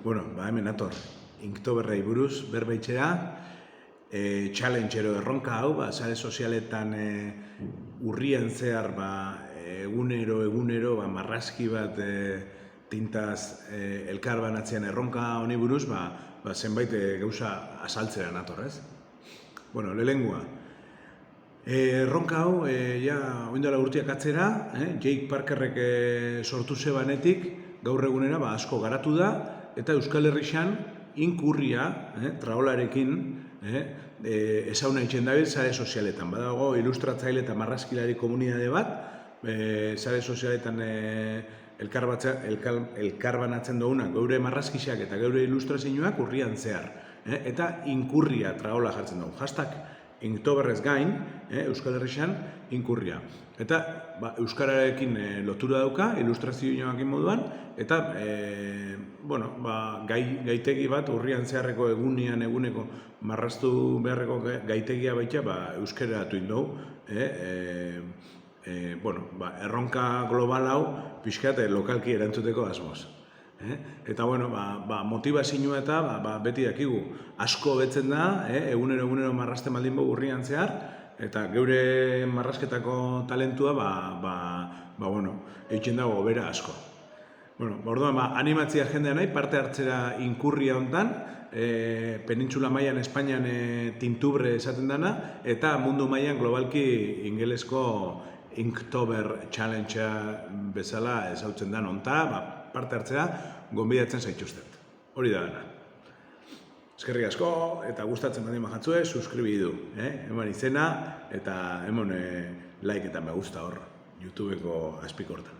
Bueno, hemen ator, Inktoberrei buruz berbeitxera, challenge erronka hau, sare sozialetan urrian zehar egunero marrazki bat tintaz elkar banatzean erronka honi buruz, zenbait gauza azaltzera nator, ez? Bueno, lehengua. Erronka hau, oindala urtiak atzera, Jake Parkerrek sortu zebanetik, gaur egunera asko garatu da, eta Euskal Herrixan inkurria, traolarekin, ezauna itxen dabil sare sozialetan. Badago ilustratzaile eta marrazkilari komunidade bat, sare sozialetan elkar banatzen duguna geure marrazkisak eta geure ilustrazioak urrian zehar. Eta inkurria traola jartzen dugu. Hashtag Inktoberrez gain, Euskal Herrixan inkurria. Eta euskararekin lotura dauka, ilustrazioakin moduan, eta gaitegi bat urrian zeharreko eguneko marraztu beharreko gaitegia baita euskeratu indugu. Erronka global hau pixkat lokalki erantzuteko asmoz. Eta motivazioa eta beti dakigu asko betzen da, egunero marrazten baldin dugu urrian zehar, eta geure marrazketako talentua eitzen dago bera asko. Orduan, animatzia jendea nahi, parte hartzera inkurria hontan, Penintzula mailan Espainian tintubre esaten dana, eta mundu mailan globalki ingelesko Inktober Challenge bezala ezautzen da honta, parte hartzea, gonbidatzen zaituztet. Hori da gana. Eskerrik asko, eta gustatzen baldin bajatzue, suskribidu. Eman izena, eta eman like eta me gusta hor, YouTubeko azpikortan.